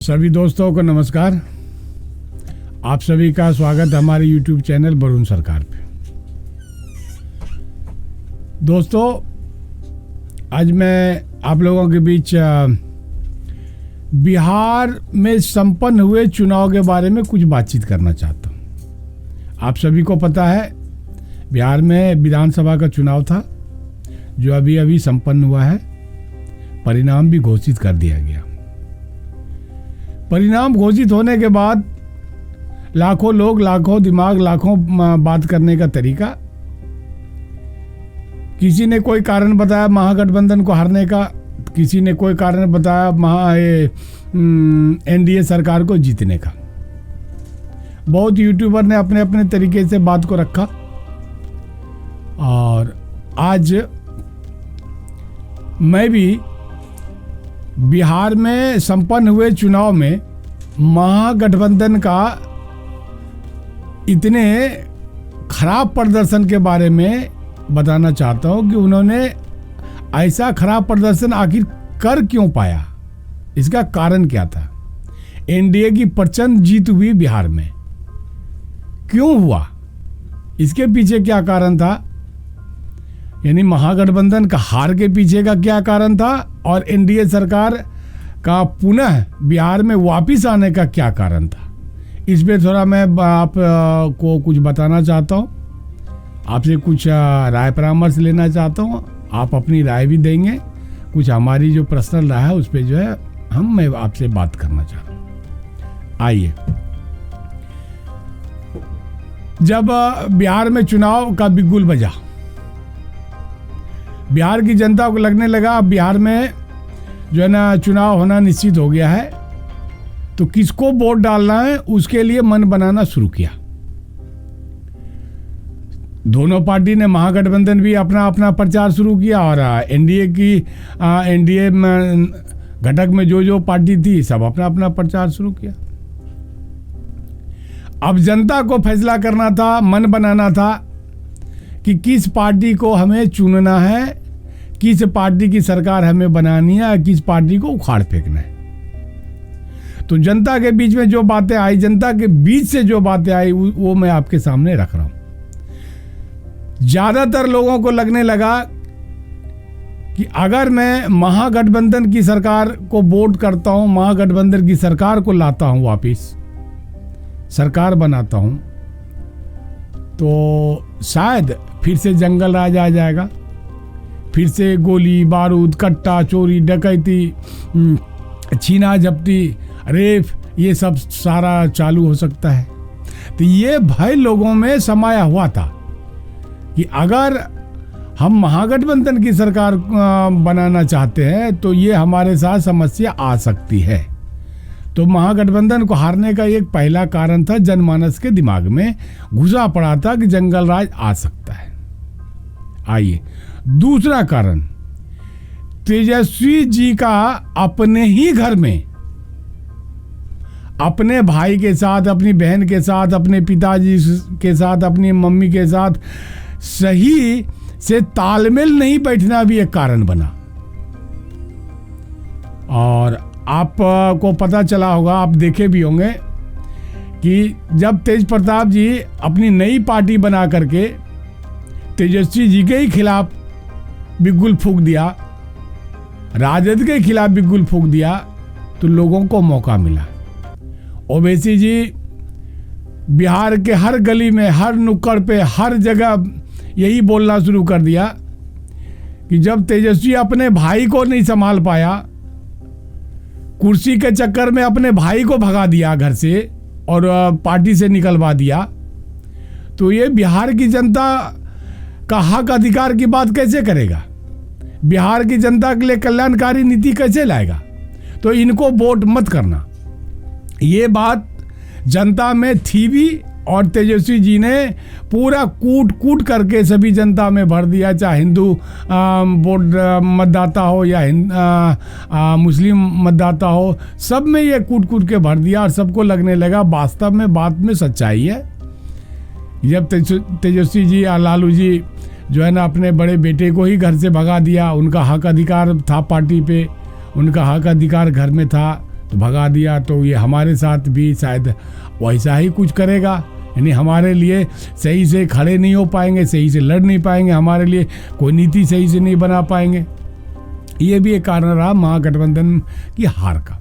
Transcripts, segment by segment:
सभी दोस्तों को नमस्कार। आप सभी का स्वागत हमारे YouTube चैनल वरुण सरकार पे। दोस्तों, आज मैं आप लोगों के बीच बिहार में संपन्न हुए चुनाव के बारे में कुछ बातचीत करना चाहता हूँ। आप सभी को पता है, बिहार में विधानसभा का चुनाव था जो अभी संपन्न हुआ है। परिणाम भी घोषित कर दिया गया। परिणाम घोषित होने के बाद लाखों लोग, लाखों दिमाग, लाखों बात करने का तरीका। किसी ने कोई कारण बताया महागठबंधन को हारने का, किसी ने कोई कारण बताया एनडीए सरकार को जीतने का। बहुत यूट्यूबर ने अपने अपने तरीके से बात को रखा और आज मैं भी बिहार में संपन्न हुए चुनाव में महागठबंधन का इतने खराब प्रदर्शन के बारे में बताना चाहता हूं कि उन्होंने ऐसा खराब प्रदर्शन आखिर कर क्यों पाया, इसका कारण क्या था। एनडीए की प्रचंड जीत हुई बिहार में, क्यों हुआ, इसके पीछे क्या कारण था, यानी महागठबंधन का हार के पीछे का क्या कारण था और एनडीए सरकार का पुनः बिहार में वापिस आने का क्या कारण था। इस पे थोड़ा मैं आप को कुछ बताना चाहता हूँ, आपसे कुछ राय परामर्श लेना चाहता हूँ। आप अपनी राय भी देंगे, कुछ हमारी जो पर्सनल राय है उस पे जो है मैं आपसे बात करना चाहता हूँ। आइए, जब बिहार में चुनाव का बिगुल बजा, बिहार की जनता को लगने लगा अब बिहार में जो है ना चुनाव होना निश्चित हो गया है, तो किसको वोट डालना है उसके लिए मन बनाना शुरू किया। दोनों पार्टी ने, महागठबंधन भी अपना अपना प्रचार शुरू किया और एनडीए घटक में जो पार्टी थी सब अपना अपना प्रचार शुरू किया। अब जनता को फैसला करना था, मन बनाना था कि किस पार्टी को हमें चुनना है, किस पार्टी की सरकार हमें बनानी है, किस पार्टी को उखाड़ फेंकना है। तो जनता के बीच में जो बातें आई, जनता के बीच से जो बातें आई वो मैं आपके सामने रख रहा हूं। ज्यादातर लोगों को लगने लगा कि अगर मैं महागठबंधन की सरकार को वोट करता हूं, महागठबंधन की सरकार को लाता हूं, वापिस सरकार बनाता हूं, तो शायद फिर से जंगल राज आ जाएगा, फिर से गोली बारूद, कट्टा, चोरी, डकैती, छीना झपटी, रेप, ये सब सारा चालू हो सकता है। तो ये भय लोगों में समाया हुआ था कि अगर हम महागठबंधन की सरकार बनाना चाहते हैं तो ये हमारे साथ समस्या आ सकती है। तो महागठबंधन को हारने का एक पहला कारण था, जनमानस के दिमाग में घुसा पड़ा था कि जंगल राज आ सकता है। आइए, दूसरा कारण, तेजस्वी जी का अपने ही घर में, अपने भाई के साथ, अपनी बहन के साथ, अपने पिताजी के साथ, अपनी मम्मी के साथ सही से तालमेल नहीं बैठना भी एक कारण बना। और आपको पता चला होगा, आप देखे भी होंगे कि जब तेज प्रताप जी अपनी नई पार्टी बना करके तेजस्वी जी के ही खिलाफ बिगुल फूंक दिया, राजद के खिलाफ बिगुल फूंक दिया, तो लोगों को मौका मिला। ओवैसी जी बिहार के हर गली में, हर नुक्कड़ पे, हर जगह यही बोलना शुरू कर दिया कि जब तेजस्वी अपने भाई को नहीं संभाल पाया, कुर्सी के चक्कर में अपने भाई को भगा दिया घर से और पार्टी से निकलवा दिया, तो ये बिहार की जनता का हक अधिकार की बात कैसे करेगा, बिहार की जनता के लिए कल्याणकारी नीति कैसे लाएगा। तो इनको वोट मत करना, ये बात जनता में थी भी और तेजस्वी जी ने पूरा कूट कूट करके सभी जनता में भर दिया, चाहे हिंदू वोट मतदाता हो या मुस्लिम मतदाता हो, सब में ये कूट कूट के भर दिया और सबको लगने लगा वास्तव में बात में सच्चाई है। जब तेजस्वी जी या लालू जी जो है ना अपने बड़े बेटे को ही घर से भगा दिया, उनका हक अधिकार था पार्टी पे, उनका हक अधिकार घर में था, तो भगा दिया, तो ये हमारे साथ भी शायद वैसा ही कुछ करेगा, यानी हमारे लिए सही से खड़े नहीं हो पाएंगे, सही से लड़ नहीं पाएंगे, हमारे लिए कोई नीति सही से नहीं बना पाएंगे। ये भी एक कारण रहा महागठबंधन की हार का।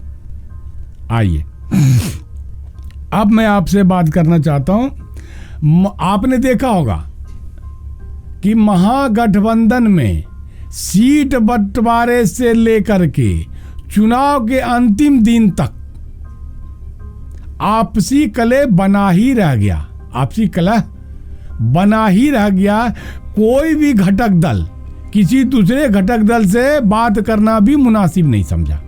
आइए अब मैं आपसे बात करना चाहता हूं, आपने देखा होगा कि महागठबंधन में सीट बंटवारे से लेकर के चुनाव के अंतिम दिन तक आपसी कलह बना ही रह गया, आपसी कलह बना ही रह गया। कोई भी घटक दल किसी दूसरे घटक दल से बात करना भी मुनासिब नहीं समझा।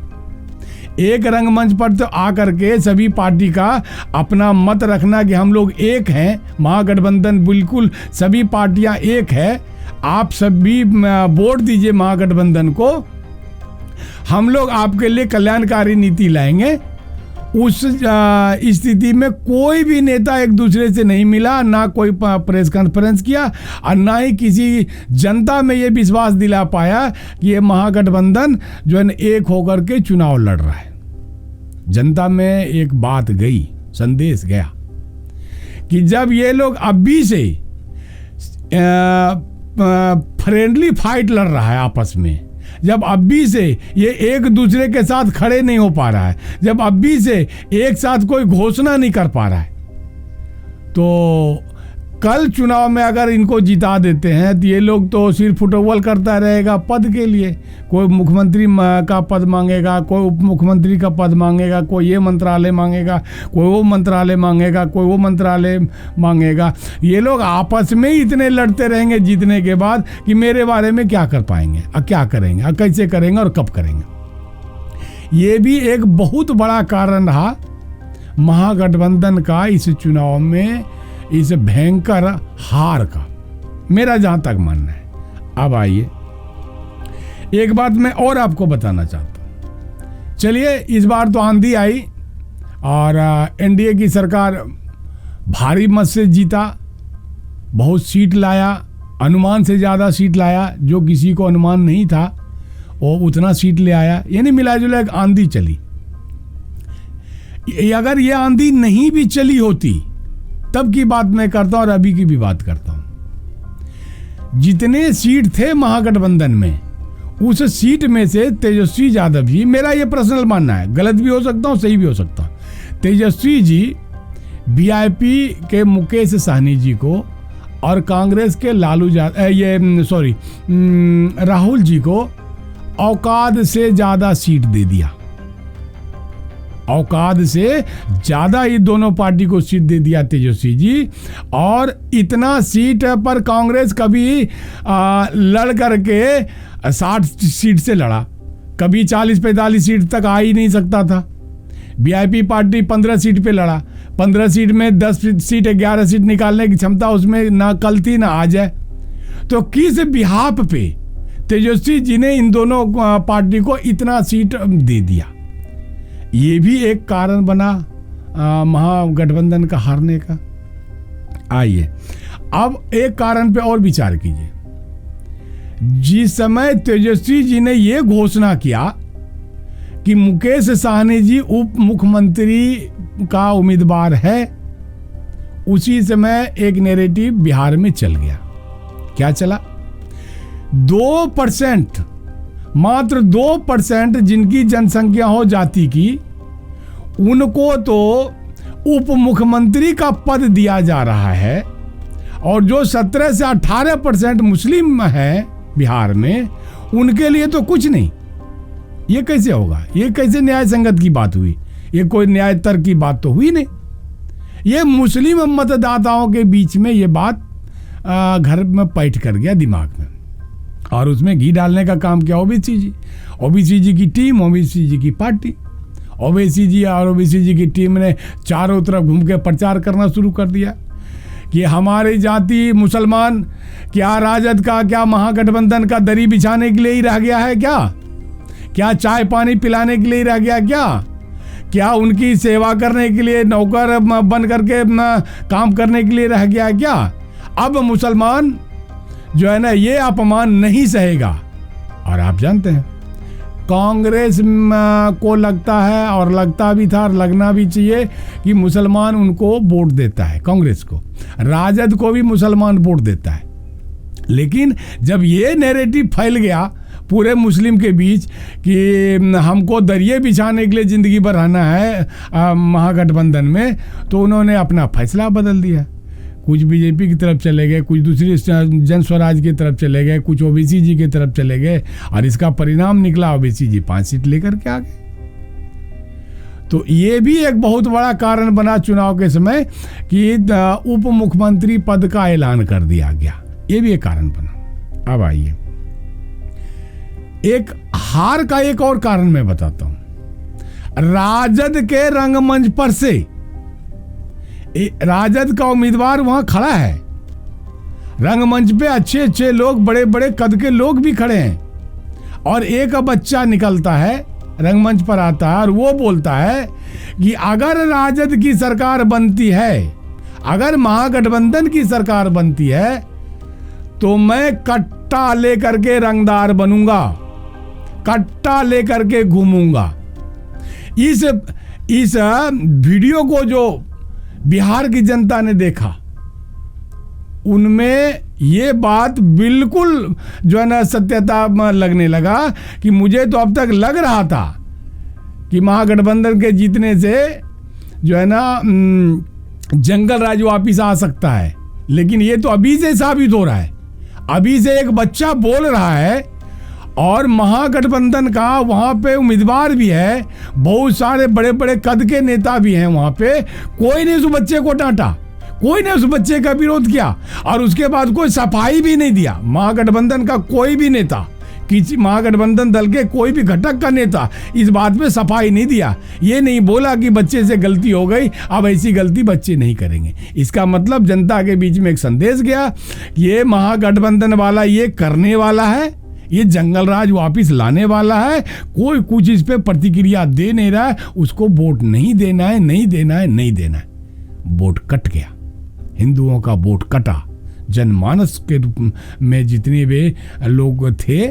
एक रंगमंच पर तो आकर के सभी पार्टी का अपना मत रखना कि हम लोग एक हैं, महागठबंधन बिल्कुल सभी पार्टियां एक है, आप सभी वोट दीजिए महागठबंधन को, हम लोग आपके लिए कल्याणकारी नीति लाएंगे। उस स्थिति में कोई भी नेता एक दूसरे से नहीं मिला, ना कोई प्रेस कॉन्फ्रेंस किया और ना ही किसी जनता में ये विश्वास दिला पाया कि ये महागठबंधन जो है एक होकर के चुनाव लड़ रहा है। जनता में एक बात गई, संदेश गया कि जब ये लोग अभी से फ्रेंडली फाइट लड़ रहा है आपस में, जब अभी से ये एक दूसरे के साथ खड़े नहीं हो पा रहा है, जब अभी से एक साथ कोई घोषणा नहीं कर पा रहा है, तो कल चुनाव में अगर इनको जिता देते हैं तो ये लोग तो सिर्फ फुटबॉल करता रहेगा पद के लिए। कोई मुख्यमंत्री का पद मांगेगा, कोई उप मुख्यमंत्री का पद मांगेगा, कोई ये मंत्रालय मांगेगा, कोई वो मंत्रालय मांगेगा, कोई वो मंत्रालय मांगेगा। ये लोग आपस में ही इतने लड़ते रहेंगे जीतने के बाद कि मेरे बारे में क्या कर पाएंगे और क्या करेंगे और कैसे करेंगे और कब करेंगे। ये भी एक बहुत बड़ा कारण रहा महागठबंधन का इस चुनाव में, इस भयंकर हार का, मेरा जहां तक मानना है। अब आइए एक बात मैं और आपको बताना चाहता हूं। चलिए, इस बार तो आंधी आई और एनडीए की सरकार भारी मत से जीता, बहुत सीट लाया, अनुमान से ज़्यादा सीट लाया, जो किसी को अनुमान नहीं था वो उतना सीट ले आया, यानी मिला जुला एक आंधी चली। अगर ये आंधी नहीं भी चली होती तब की बात मैं करता हूं और अभी की भी बात करता हूं। जितने सीट थे महागठबंधन में, उस सीट में से तेजस्वी यादव जी, मेरा ये पर्सनल मानना है, गलत भी हो सकता हूं सही भी हो सकता हूं, तेजस्वी जी वीआईपी के मुकेश सहनी जी को और कांग्रेस के राहुल जी को औकात से ज्यादा सीट दे दिया। औकात से ज्यादा ही दोनों पार्टी को सीट दे दिया तेजस्वी जी। और इतना सीट पर कांग्रेस कभी लड़ करके 60 सीट से लड़ा, कभी 40-45 सीट तक आ ही नहीं सकता था। वीआईपी पार्टी 15 सीट पे लड़ा, 15 सीट में 10 सीट 11 सीट निकालने की क्षमता उसमें ना कल थी ना आज है। तो किस बिहाफ पे तेजस्वी जी ने इन दोनों पार्टी को इतना सीट दे दिया, ये भी एक कारण बना महागठबंधन का हारने का। आइए अब एक कारण पे और विचार कीजिए। जिस समय तेजस्वी जी ने ये घोषणा किया कि मुकेश सहनी जी उप मुख्यमंत्री का उम्मीदवार है, उसी समय एक नैरेटिव बिहार में चल गया। क्या चला? 2%, मात्र 2% जिनकी जनसंख्या हो जाति की, उनको तो उप मुख्यमंत्री का पद दिया जा रहा है, और जो 17 से 18% मुस्लिम है बिहार में, उनके लिए तो कुछ नहीं। ये कैसे होगा? ये कैसे न्याय संगत की बात हुई? ये कोई न्याय तर्क की बात तो हुई नहीं। ये मुस्लिम मतदाताओं के बीच में ये बात घर में पैठ कर गया दिमाग में, और उसमें घी डालने का काम किया ओबीसी जी की टीम, ओबीसी जी की पार्टी। ओबीसी जी और ओबीसी जी की टीम ने चारों तरफ घूम के प्रचार करना शुरू कर दिया कि हमारी जाति मुसलमान, क्या राजद का, क्या महागठबंधन का दरी बिछाने के लिए ही रह गया है क्या चाय पानी पिलाने के लिए रह गया क्या उनकी सेवा करने के लिए नौकर बन करके काम करने के लिए रह गया क्या? अब मुसलमान जो है ना, ये अपमान नहीं सहेगा। और आप जानते हैं कांग्रेस को लगता है, और लगता भी था और लगना भी चाहिए, कि मुसलमान उनको वोट देता है, कांग्रेस को। राजद को भी मुसलमान वोट देता है। लेकिन जब ये नैरेटिव फैल गया पूरे मुस्लिम के बीच कि हमको दरिये बिछाने के लिए ज़िंदगी भर रहना है महागठबंधन में, तो उन्होंने अपना फैसला बदल दिया। कुछ बीजेपी की तरफ चले गए, कुछ दूसरी जन स्वराज की तरफ चले गए, कुछ ओबीसी जी की तरफ चले गए, और इसका परिणाम निकला ओबीसी जी 5 सीट लेकर के आ गए। तो ये भी एक बहुत बड़ा कारण बना चुनाव के समय कि उप मुख्यमंत्री पद का ऐलान कर दिया गया। ये भी एक कारण बना। अब आइए, एक हार का एक और कारण मैं बताता हूं। राजद के रंगमंच पर से राजद का उम्मीदवार वहां खड़ा है, रंगमंच पे अच्छे अच्छे लोग, बड़े बड़े कद के लोग भी खड़े हैं, और एक बच्चा निकलता है, रंगमंच पर आता है और वो बोलता है कि अगर राजद की सरकार बनती है, अगर महागठबंधन की सरकार बनती है, तो मैं कट्टा लेकर के रंगदार बनूंगा, कट्टा लेकर के घूमूंगा। इस वीडियो को जो बिहार की जनता ने देखा, उनमें ये बात बिल्कुल जो है ना सत्यता लगने लगा कि मुझे तो अब तक लग रहा था कि महागठबंधन के जीतने से जो है ना जंगल राज वापिस आ सकता है, लेकिन ये तो अभी से साबित हो रहा है। अभी से एक बच्चा बोल रहा है, और महागठबंधन का वहां पे उम्मीदवार भी है, बहुत सारे बड़े बड़े कद के नेता भी हैं वहां पे। कोई ने उस बच्चे को डांटा, कोई ने उस बच्चे का विरोध किया, और उसके बाद कोई सफाई भी नहीं दिया। महागठबंधन का कोई भी नेता, किसी महागठबंधन दल के कोई भी घटक का नेता इस बात पे सफाई नहीं दिया। ये नहीं बोला कि बच्चे से गलती हो गई, अब ऐसी गलती बच्चे नहीं करेंगे। इसका मतलब जनता के बीच में एक संदेश गया, ये महागठबंधन वाला ये करने वाला है, ये जंगल राज वापिस लाने वाला है। कोई कुछ इस पे प्रतिक्रिया दे नहीं रहा है, उसको वोट नहीं देना है, नहीं देना है, नहीं देना है। वोट कट गया, हिंदुओं का वोट कटा। जनमानस के रूप में जितने भी लोग थे,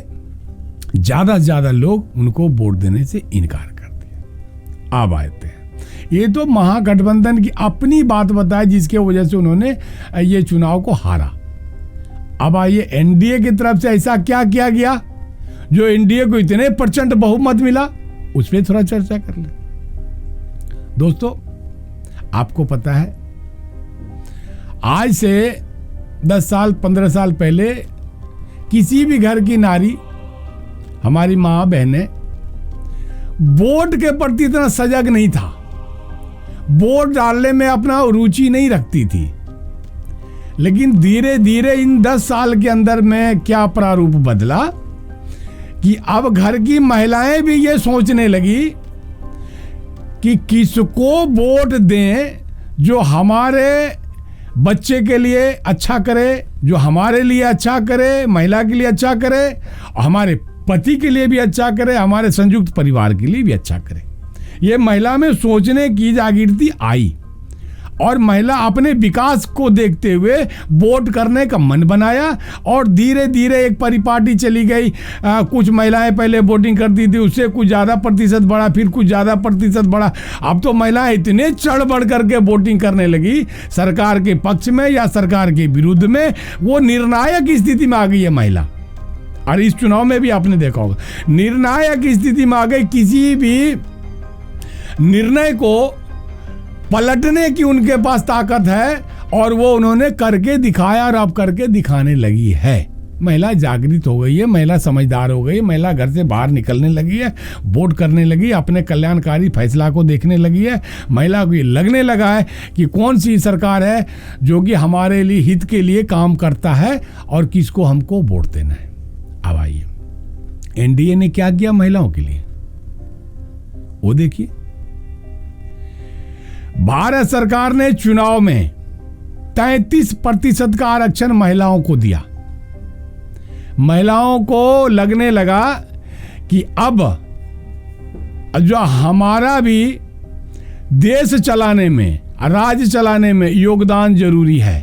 ज्यादा से ज्यादा लोग उनको वोट देने से इनकार कर दिया। अब आते हैं, ये तो महागठबंधन की अपनी बात बताई जिसके वजह से उन्होंने ये चुनाव को हारा। अब आइए, एनडीए की तरफ से ऐसा क्या किया गया जो एनडीए को इतने % बहुमत मिला, उस पर थोड़ा चर्चा कर ले। दोस्तों, आपको पता है आज से 10 साल 15 साल पहले किसी भी घर की नारी, हमारी माँ बहनें, वोट के प्रति इतना सजग नहीं था, वोट डालने में अपना रुचि नहीं रखती थी। लेकिन धीरे धीरे इन 10 साल के अंदर में क्या प्रारूप बदला कि अब घर की महिलाएं भी ये सोचने लगी कि किसको वोट दें जो हमारे बच्चे के लिए अच्छा करे, जो हमारे लिए अच्छा करे, महिला के लिए अच्छा करे, और हमारे पति के लिए भी अच्छा करे, हमारे संयुक्त परिवार के लिए भी अच्छा करे। ये महिला में सोचने की जागृति आई, और महिला अपने विकास को देखते हुए वोट करने का मन बनाया, और धीरे धीरे एक परिपाटी चली गई। कुछ महिलाएं पहले वोटिंग करती थी, उससे कुछ ज़्यादा प्रतिशत बढ़ा, फिर कुछ ज़्यादा प्रतिशत बढ़ा। अब तो महिलाएं इतने चढ़ बढ़ करके वोटिंग करने लगी, सरकार के पक्ष में या सरकार के विरुद्ध में। वो निर्णायक स्थिति में आ गई है महिला, और इस चुनाव में भी आपने देखा होगा निर्णायक स्थिति में आ गई। किसी भी निर्णय को पलटने की उनके पास ताकत है, और वो उन्होंने करके दिखाया, और अब करके दिखाने लगी है। महिला जागृत हो गई है, महिला समझदार हो गई, महिला घर से बाहर निकलने लगी है, वोट करने लगी, अपने कल्याणकारी फैसला को देखने लगी है। महिला को ये लगने लगा है कि कौन सी सरकार है जो कि हमारे लिए हित के लिए काम करता है, और किसको हमको वोट देना है। अब आइए, एनडीए ने क्या किया महिलाओं के लिए, वो देखिए। भारत सरकार ने चुनाव में 33% का आरक्षण महिलाओं को दिया। महिलाओं को लगने लगा कि अब जो हमारा भी देश चलाने में, राज्य चलाने में योगदान जरूरी है,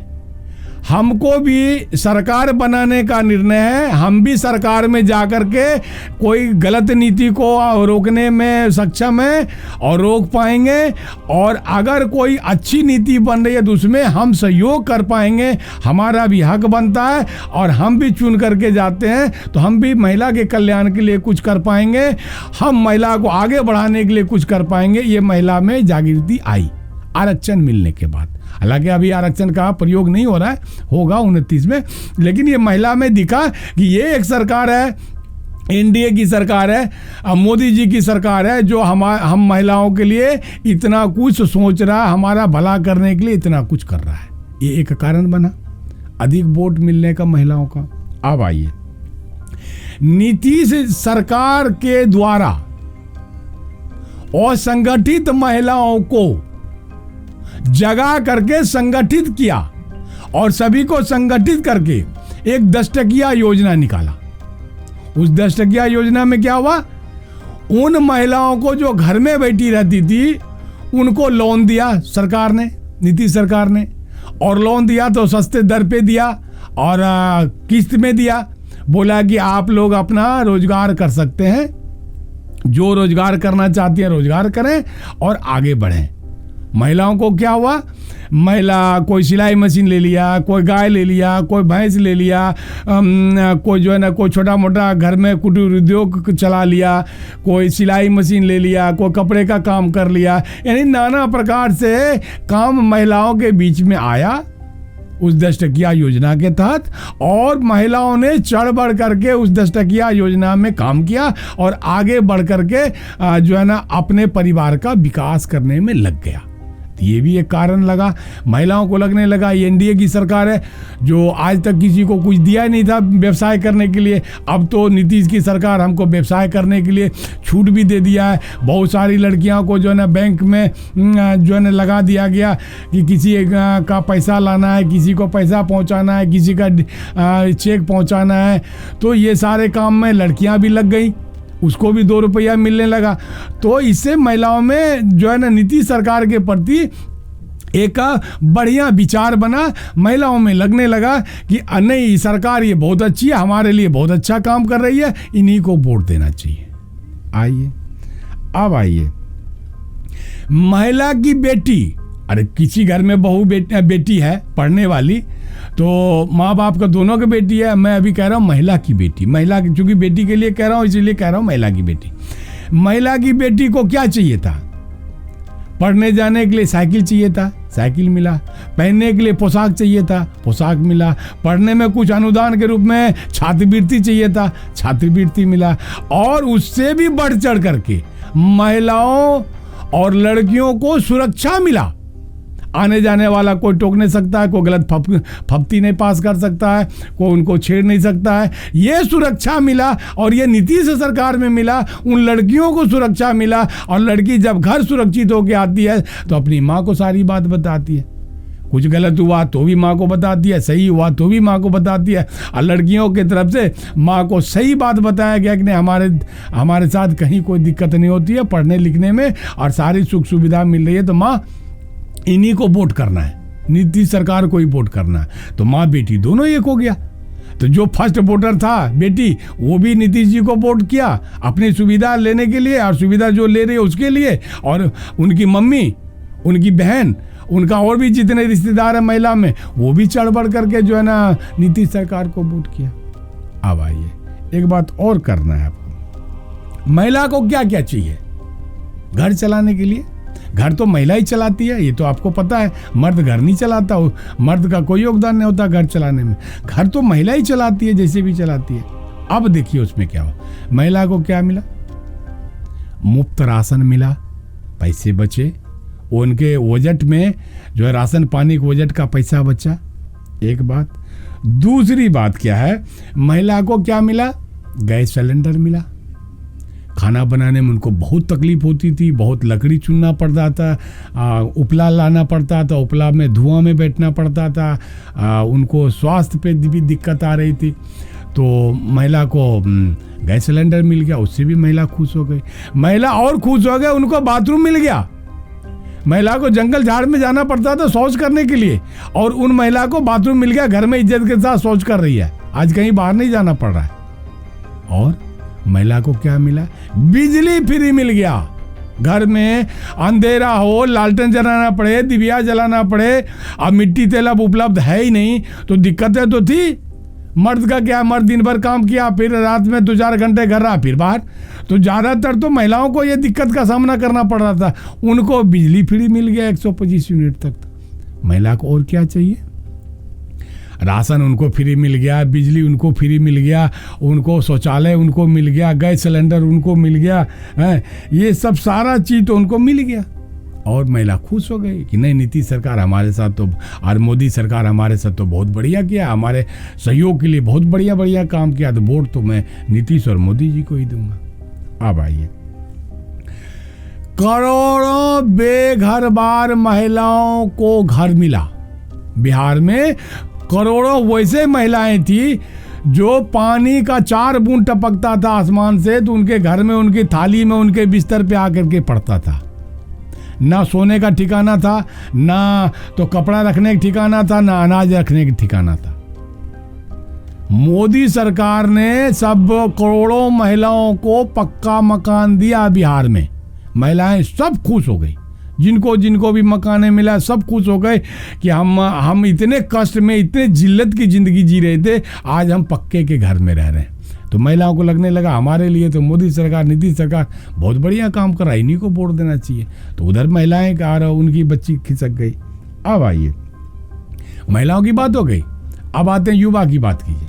हमको भी सरकार बनाने का निर्णय है, हम भी सरकार में जाकर के कोई गलत नीति को रोकने में सक्षम है और रोक पाएंगे, और अगर कोई अच्छी नीति बन रही है तो उसमें हम सहयोग कर पाएंगे, हमारा भी हक बनता है, और हम भी चुन करके जाते हैं तो हम भी महिला के कल्याण के लिए कुछ कर पाएंगे, हम महिला को आगे बढ़ाने के लिए कुछ कर पाएंगे। ये महिला में जागृति आई आरक्षण मिलने के बाद। हालांकि अभी आरक्षण का प्रयोग नहीं हो रहा है, होगा 29 में, लेकिन ये महिला में दिखा कि ये एक सरकार है, एनडीए की सरकार है, मोदी जी की सरकार है, जो हम महिलाओं के लिए इतना कुछ सोच रहा है, हमारा भला करने के लिए इतना कुछ कर रहा है। ये एक कारण बना अधिक वोट मिलने का महिलाओं का। अब आइए, नीतीश सरकार के द्वारा असंगठित महिलाओं को जगा करके संगठित किया और सभी को संगठित करके एक 10 टकिया योजना निकाला। उस 10 टकिया योजना में क्या हुआ, उन महिलाओं को जो घर में बैठी रहती थी उनको लोन दिया सरकार ने, नीतीश सरकार ने, और लोन दिया तो सस्ते दर पे दिया और किस्त में दिया। बोला कि आप लोग अपना रोजगार कर सकते हैं, जो रोजगार करना चाहती है रोजगार करें और आगे बढ़ें। महिलाओं को क्या हुआ, महिला कोई सिलाई मशीन ले लिया, कोई गाय ले लिया, कोई भैंस ले लिया, कोई जो है ना कोई छोटा मोटा घर में कुटीर उद्योग चला लिया, कोई सिलाई मशीन ले लिया, कोई कपड़े का काम कर लिया, यानी नाना प्रकार से काम महिलाओं के बीच में आया उस 10 टकिया योजना के तहत, और महिलाओं ने चढ़ बढ़ करके उस 10 टकिया योजना में काम किया और आगे बढ़ करके जो है ना अपने परिवार का विकास करने में लग गया। ये भी एक कारण लगा, महिलाओं को लगने लगा ये एनडीए की सरकार है जो आज तक किसी को कुछ दिया ही नहीं था व्यवसाय करने के लिए, अब तो नीतीश की सरकार हमको व्यवसाय करने के लिए छूट भी दे दिया है। बहुत सारी लड़कियों को जो है ना बैंक में जो है ना लगा दिया गया कि किसी का पैसा लाना है, किसी को पैसा पहुंचाना है, किसी का चेक पहुंचाना है, तो ये सारे काम में लड़कियां भी लग गई, उसको भी 2 रुपया मिलने लगा। तो इससे महिलाओं में जो है ना नीतीश सरकार के प्रति एक बढ़िया विचार बना, महिलाओं में लगने लगा कि नहीं सरकार ये बहुत अच्छी है, हमारे लिए बहुत अच्छा काम कर रही है, इन्हीं को वोट देना चाहिए। आइए, अब आइए, महिला की बेटी, अरे किसी घर में बहू बेटी है पढ़ने वाली, तो माँ बाप का दोनों की बेटी है। मैं अभी कह रहा हूँ महिला की बेटी, महिला की, चूंकि बेटी के लिए कह रहा हूँ इसीलिए कह रहा हूँ महिला की बेटी। महिला की बेटी को क्या चाहिए था, पढ़ने जाने के लिए साइकिल चाहिए था, साइकिल मिला, पहनने के लिए पोशाक चाहिए था, पोशाक मिला, पढ़ने में कुछ अनुदान के रूप में छात्रवृत्ति चाहिए था, छात्रवृत्ति मिला, और उससे भी बढ़ चढ़ करके महिलाओं और लड़कियों को सुरक्षा मिला। आने जाने वाला कोई टोक नहीं सकता है, कोई गलत फप्ती नहीं पास कर सकता है, कोई उनको छेड़ नहीं सकता है, ये सुरक्षा मिला। और ये नीतीश सरकार में मिला, उन लड़कियों को सुरक्षा मिला। और लड़की जब घर सुरक्षित होकर आती है तो अपनी माँ को सारी बात बताती है, कुछ गलत हुआ तो भी माँ को बताती है, सही हुआ तो भी माँ को बताती है। और लड़कियों की तरफ से माँ को सही बात बताया गया कि नहीं हमारे साथ कहीं कोई दिक्कत नहीं होती है, पढ़ने लिखने में और सारी सुख सुविधा मिल रही है, तो माँ इन्हीं को वोट करना है, नीतीश सरकार को ही वोट करना है। तो माँ बेटी दोनों एक हो गया। तो जो फर्स्ट वोटर था बेटी, वो भी नीतीश जी को वोट किया अपनी सुविधा लेने के लिए, और सुविधा जो ले रही है उसके लिए, और उनकी मम्मी, उनकी बहन, उनका और भी जितने रिश्तेदार हैं महिला में, वो भी चढ़ बढ़ करके जो है ना नीतीश सरकार को वोट किया। अब आइए, एक बात और करना है आपको, महिला को क्या क्या चाहिए घर चलाने के लिए? घर तो महिला ही चलाती है, ये तो आपको पता है, मर्द घर नहीं चलाता, मर्द का कोई योगदान नहीं होता घर चलाने में, घर तो महिला ही चलाती है जैसे भी चलाती है। अब देखिए उसमें क्या हो, महिला को क्या मिला, मुफ्त राशन मिला, पैसे बचे, उनके बजट में जो है राशन पानी के बजट का पैसा बचा, एक बात। दूसरी बात क्या है, महिला को क्या मिला, गैस सिलेंडर मिला। खाना बनाने में उनको बहुत तकलीफ होती थी, बहुत लकड़ी चुनना पड़ता था, उपला लाना पड़ता था, उपला में धुआं में बैठना पड़ता था, उनको स्वास्थ्य पे भी दिक्कत आ रही थी। तो महिला को गैस सिलेंडर मिल गया, उससे भी महिला खुश हो गई। महिला और खुश हो गई, उनको बाथरूम मिल गया। महिला को जंगल झाड़ में जाना पड़ता था शौच करने के लिए, और उन महिला को बाथरूम मिल गया, घर में इज्जत के साथ शौच कर रही है। आज कहीं बाहर नहीं जाना पड़ रहा है। और महिला को क्या मिला? बिजली फ्री मिल गया। घर में अंधेरा हो, लालटेन जलाना पड़े, दिविया जलाना पड़े। अब मिट्टी तेल अब उपलब्ध है ही नहीं, तो दिक्कतें तो थी। मर्द का क्या, मर्द दिन भर काम किया, फिर रात में 2-4 घंटे घर रहा, फिर बाहर। तो ज़्यादातर तो महिलाओं को ये दिक्कत का सामना करना पड़ रहा था। उनको बिजली फ्री मिल गया 125 यूनिट तक। महिला को और क्या चाहिए? राशन उनको फ्री मिल गया, बिजली उनको फ्री मिल गया, उनको शौचालय उनको मिल गया, गैस सिलेंडर उनको मिल गया है। ये सब सारा चीज़ तो उनको मिल गया, और महिला खुश हो गई कि नहीं, नीतीश सरकार हमारे साथ तो, और मोदी सरकार हमारे साथ तो बहुत बढ़िया किया, हमारे सहयोग के लिए बहुत बढ़िया बढ़िया काम किया, तो वोट तो मैं नीतीश और मोदी जी को ही दूंगा। अब आइए, करोड़ों बेघर बार महिलाओं को घर मिला। बिहार में करोड़ों वैसे महिलाएं थी जो पानी का 4 बूंद टपकता था आसमान से तो उनके घर में, उनकी थाली में, उनके बिस्तर पे आकर के पड़ता था। ना सोने का ठिकाना था, ना तो कपड़ा रखने का ठिकाना था, ना अनाज रखने का ठिकाना था। मोदी सरकार ने सब करोड़ों महिलाओं को पक्का मकान दिया बिहार में। महिलाएं सब खुश हो गई, जिनको जिनको भी मकान मिला सब खुश हो गए कि हम इतने कष्ट में, इतने जिल्लत की ज़िंदगी जी रहे थे, आज हम पक्के के घर में रह रहे हैं। तो महिलाओं को लगने लगा हमारे लिए तो मोदी सरकार, नीतीश सरकार बहुत बढ़िया काम कर रहा है, इन्हीं को वोट देना चाहिए। तो उधर महिलाएं का उनकी बच्ची खिसक गई। अब आइए, महिलाओं की बात हो गई, अब आते हैं युवा की बात कीजिए।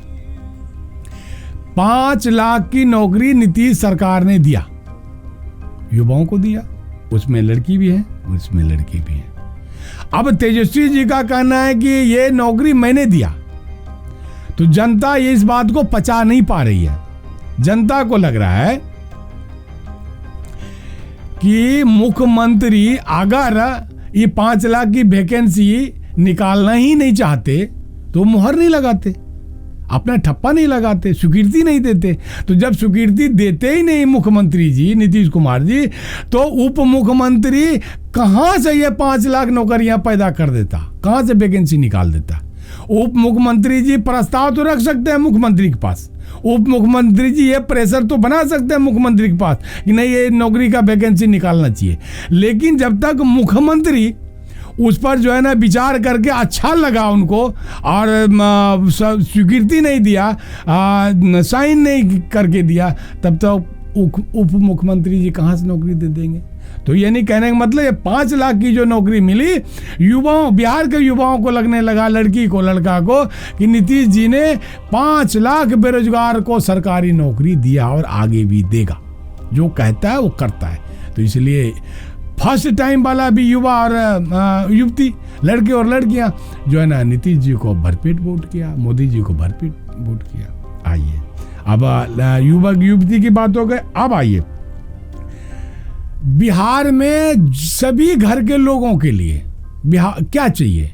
5 लाख की नौकरी नीतीश सरकार ने दिया, युवाओं को दिया, उसमें लड़की भी है, उसमें लड़की भी है। अब तेजस्वी जी का कहना है कि ये नौकरी मैंने दिया, तो जनता ये इस बात को पचा नहीं पा रही है। जनता को लग रहा है कि मुख्यमंत्री अगर ये 5 लाख की वैकेंसी निकालना ही नहीं चाहते तो मुहर नहीं लगाते, अपना ठप्पा नहीं लगाते, स्वीकृति नहीं देते। तो जब स्वीकृति देते ही नहीं मुख्यमंत्री जी नीतीश कुमार जी, तो उप मुख्यमंत्री कहां से ये 5 लाख नौकरियां पैदा कर देता, कहां से वैकेंसी निकाल देता? उप मुख्यमंत्री जी प्रस्ताव तो रख सकते हैं मुख्यमंत्री के पास, उप मुख्यमंत्री जी ये प्रेशर तो बना सकते हैं मुख्यमंत्री के पास कि नहीं ये नौकरी का वैकेंसी निकालना चाहिए। लेकिन जब तक मुख्यमंत्री उस पर जो है ना विचार करके अच्छा लगा उनको और स्वीकृति नहीं दिया, साइन नहीं करके दिया, तब तक उप मुख्यमंत्री जी कहाँ से नौकरी दे देंगे? तो ये नहीं कहने का मतलब ये 5 लाख की जो नौकरी मिली युवाओं, बिहार के युवाओं को लगने लगा, लड़की को लड़का को, कि नीतीश जी ने 5 लाख बेरोजगार को सरकारी नौकरी दिया और आगे भी देगा। जो कहता है वो करता है। तो इसलिए फर्स्ट टाइम वाला भी युवा और युवती, लड़के और लड़कियां जो है ना नीतीश जी को भरपेट वोट किया, मोदी जी को भरपेट वोट किया। आइए, अब युवक युवती की बात हो गई। अब आइए, बिहार में सभी घर के लोगों के लिए बिहार क्या चाहिए?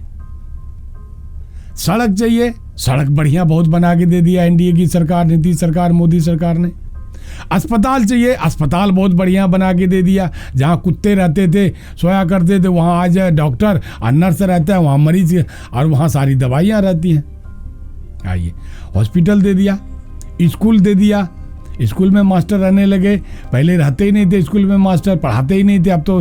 सड़क चाहिए। सड़क बढ़िया बहुत बना के दे दिया एनडीए की सरकार, नीतीश सरकार, मोदी सरकार ने। अस्पताल चाहिए, अस्पताल बहुत बढ़िया बना के दे दिया। जहाँ कुत्ते रहते थे, सोया करते थे, वहाँ आज डॉक्टर और नर्स रहता है, वहाँ मरीज और वहाँ सारी दवाइयाँ रहती हैं। आइए, हॉस्पिटल दे दिया, स्कूल दे दिया, स्कूल में मास्टर रहने लगे। पहले रहते ही नहीं थे स्कूल में मास्टर, पढ़ाते ही नहीं थे। अब तो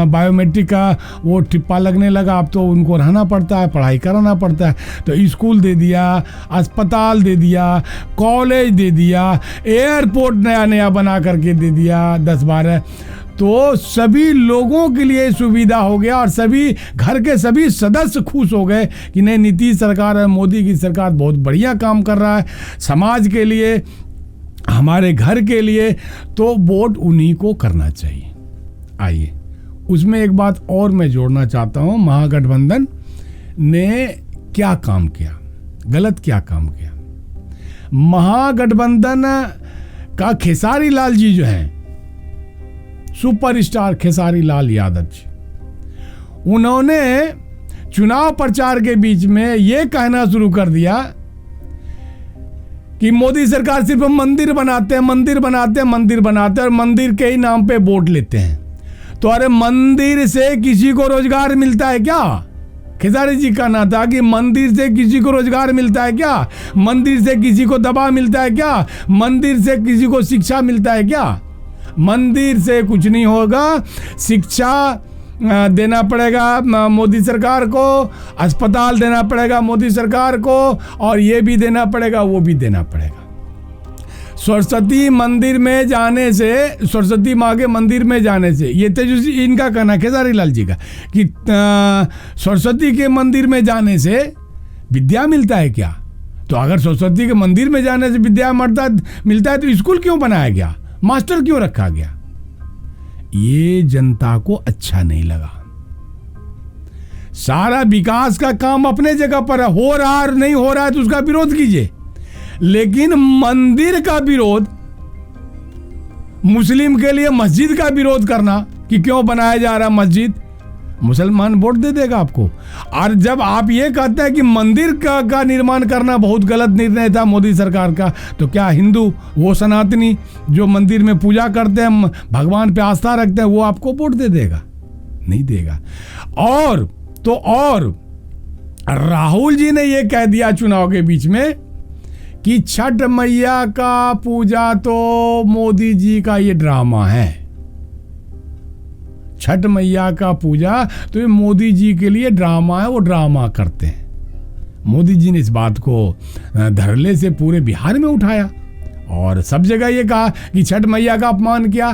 बायोमेट्रिक का वो टिप्पा लगने लगा, अब तो उनको रहना पड़ता है, पढ़ाई कराना पड़ता है। तो स्कूल दे दिया, अस्पताल दे दिया, कॉलेज दे दिया, एयरपोर्ट नया नया बना करके दे दिया 10-12। तो सभी लोगों के लिए सुविधा हो गया और सभी घर के सभी सदस्य खुश हो गए कि नहीं, नीतीश सरकार है, मोदी की सरकार बहुत बढ़िया काम कर रहा है समाज के लिए, हमारे घर के लिए, तो वोट उन्हीं को करना चाहिए। आइए, उसमें एक बात और मैं जोड़ना चाहता हूं, महागठबंधन ने क्या काम किया, गलत क्या काम किया। महागठबंधन का खेसारी लाल जी जो हैं, सुपरस्टार खेसारी लाल यादव जी, उन्होंने चुनाव प्रचार के बीच में ये कहना शुरू कर दिया कि मोदी सरकार सिर्फ मंदिर बनाते हैं, मंदिर बनाते हैं, मंदिर बनाते हैं और मंदिर के ही नाम पे वोट लेते हैं। तो अरे मंदिर से किसी को रोजगार मिलता है क्या? खेसारी जी का ना था कि मंदिर से किसी को रोजगार मिलता है क्या? मंदिर से किसी को दवा मिलता है क्या? मंदिर से किसी को शिक्षा मिलता है क्या? मंदिर से कुछ नहीं होगा। शिक्षा देना पड़ेगा मोदी सरकार को, अस्पताल देना पड़ेगा मोदी सरकार को, और ये भी देना पड़ेगा, वो भी देना पड़ेगा। सरस्वती मंदिर में जाने से, सरस्वती माँ के मंदिर में जाने से, ये तेजस्वी इनका कहना, खेसारी लाल जी का, कि सरस्वती के मंदिर में जाने से विद्या मिलता है क्या? तो अगर सरस्वती के मंदिर में जाने से विद्या मिलता है तो स्कूल क्यों बनाया गया, मास्टर क्यों रखा गया? ये जनता को अच्छा नहीं लगा। सारा विकास का काम अपने जगह पर है, हो रहा है, नहीं हो रहा है तो उसका विरोध कीजिए, लेकिन मंदिर का विरोध, मुस्लिम के लिए मस्जिद का विरोध करना कि क्यों बनाया जा रहा मस्जिद, मुसलमान वोट दे देगा आपको। और जब आप ये कहते हैं कि मंदिर का निर्माण करना बहुत गलत निर्णय था मोदी सरकार का, तो क्या हिंदू, वो सनातनी जो मंदिर में पूजा करते हैं, भगवान पे आस्था रखते हैं, वो आपको वोट दे देगा? नहीं देगा। और राहुल जी ने ये कह दिया चुनाव के बीच में कि छठ मैया का पूजा तो मोदी जी का ये ड्रामा है। छठ मैया का पूजा तो ये मोदी जी के लिए ड्रामा है, वो ड्रामा करते हैं। मोदी जी ने इस बात को धरले से पूरे बिहार में उठाया और सब जगह ये कहा कि छठ मैया का अपमान किया।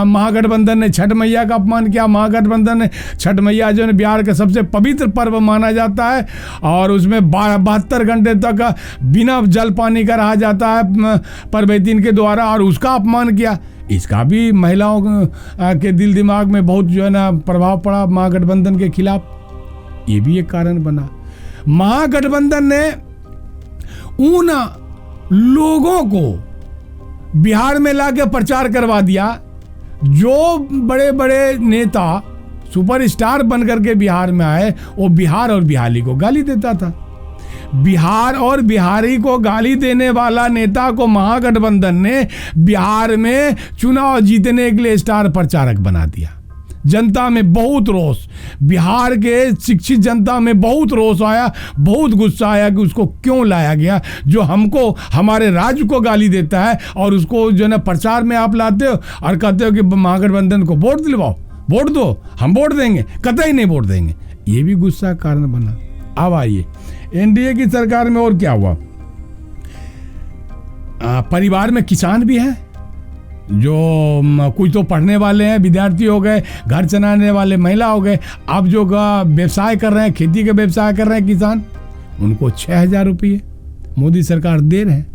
महागठबंधन ने छठ मैया का अपमान किया। महागठबंधन ने छठ मैया जो है बिहार का सबसे पवित्र पर्व माना जाता है और उसमें 72 घंटे तक बिना जल पानी का रहा जाता है परबैतीन के द्वारा, और उसका अपमान किया। इसका भी महिलाओं के दिल दिमाग में बहुत जो है ना प्रभाव पड़ा महागठबंधन के खिलाफ। ये भी एक कारण बना। महागठबंधन ने उन लोगों को बिहार में लाके प्रचार करवा दिया जो बड़े बड़े नेता सुपरस्टार बनकर के बिहार में आए, वो बिहार और बिहारी को गाली देता था। बिहार और बिहारी को गाली देने वाला नेता को महागठबंधन ने बिहार में चुनाव जीतने के लिए स्टार प्रचारक बना दिया। जनता में बहुत रोष, बिहार के शिक्षित जनता में बहुत रोष आया, बहुत गुस्सा आया कि उसको क्यों लाया गया जो हमको, हमारे राज्य को गाली देता है, और उसको जो है ना प्रचार में आप लाते हो और कहते हो कि महागठबंधन को वोट दिलवाओ, वोट दो, हम वोट देंगे, कतई नहीं वोट देंगे। ये भी गुस्सा कारण बना। अब आइए एनडीए की सरकार में और क्या हुआ। परिवार में किसान भी हैं, जो कुछ तो पढ़ने वाले हैं, विद्यार्थी हो गए, घर चलाने वाले महिला हो गए। अब जो व्यवसाय कर रहे हैं, खेती के व्यवसाय कर रहे हैं किसान, उनको 6,000 रुपये मोदी सरकार दे रहे हैं।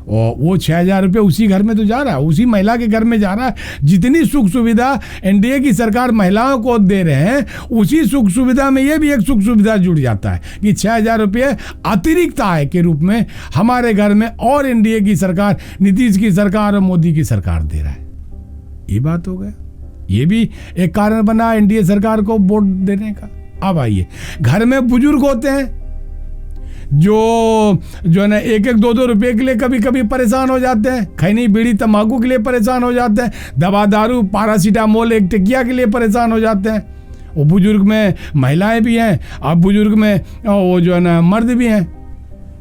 और वो 6,000 रुपये उसी घर में तो जा रहा है, उसी महिला के घर में जा रहा है। जितनी सुख सुविधा एनडीए की सरकार महिलाओं को दे रहे हैं, उसी सुख सुविधा में ये भी एक सुख सुविधा जुड़ जाता है कि 6,000 रुपये अतिरिक्त आय के रूप में हमारे घर में और एनडीए की सरकार, नीतीश की सरकार और मोदी की सरकार दे रहा है। ये बात हो गया, ये भी एक कारण बना एनडीए सरकार को वोट देने का। अब आइए, घर में बुजुर्ग होते हैं जो है ना 1-1, 2-2 रुपए के लिए कभी कभी परेशान हो जाते हैं, खैनी बीड़ी तंबाकू के लिए परेशान हो जाते हैं, दवा दारू पैरासीटामोल एक टिकिया के लिए परेशान हो जाते हैं। वो बुजुर्ग में महिलाएं भी हैं और बुजुर्ग में वो जो है ना मर्द भी हैं।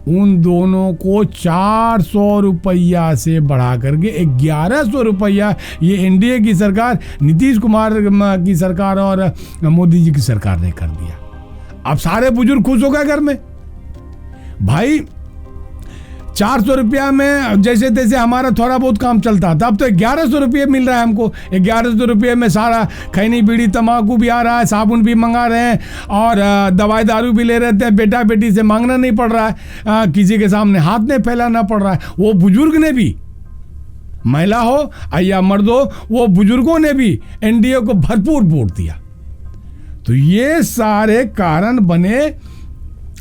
उन दोनों को 400 रुपया से बढ़ा करके 1100 रुपया ये एनडीए की सरकार, नीतीश कुमार की सरकार और मोदी जी की सरकार ने कर दिया। अब सारे बुजुर्ग खुश हो गए घर में। भाई 400 रुपया में जैसे तैसे हमारा थोड़ा बहुत काम चलता था, अब तो 1100 रुपये मिल रहा है हमको। 1100 रुपये में सारा खैनी बीड़ी तंबाकू भी आ रहा है, साबुन भी मंगा रहे हैं और दवाई दारू भी ले रहते हैं। बेटा बेटी से मांगना नहीं पड़ रहा है, किसी के सामने हाथ नहीं फैलाना पड़ रहा है। वो बुजुर्ग ने भी, महिला हो या मर्द हो, वो बुजुर्गों ने भी एनडीए को भरपूर वोट दिया। तो ये सारे कारण बने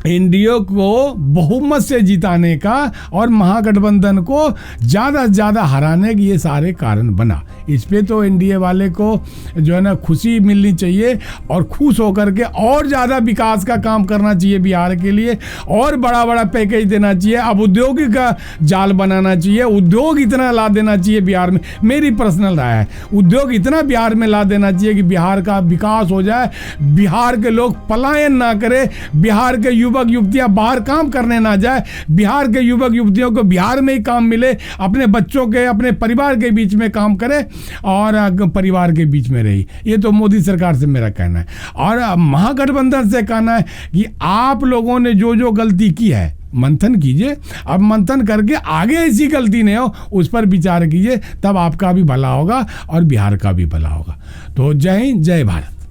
एनडीए को बहुमत से जिताने का और महागठबंधन को ज़्यादा से ज़्यादा हराने के ये सारे कारण बना। इस पे तो एनडीए वाले को जो है ना खुशी मिलनी चाहिए और खुश होकर के और ज़्यादा विकास का काम करना चाहिए बिहार के लिए, और बड़ा बड़ा पैकेज देना चाहिए। अब औद्योगिक का जाल बनाना चाहिए, उद्योग इतना ला देना चाहिए बिहार में। मेरी पर्सनल राय है, उद्योग इतना बिहार में ला देना चाहिए कि बिहार का विकास हो जाए, बिहार के लोग पलायन ना करें, बिहार के युवक युवतियां बाहर काम करने ना जाए, बिहार के युवक युवतियों को बिहार में ही काम मिले, अपने बच्चों के अपने परिवार के बीच में काम करे और परिवार के बीच में रही। ये तो मोदी सरकार से मेरा कहना है। और महागठबंधन से कहना है कि आप लोगों ने जो जो गलती की है मंथन कीजिए, अब मंथन करके आगे ऐसी गलती नहीं हो उस पर विचार कीजिए, तब आपका भी भला होगा और बिहार का भी भला होगा। तो जय हिंद, जय भारत।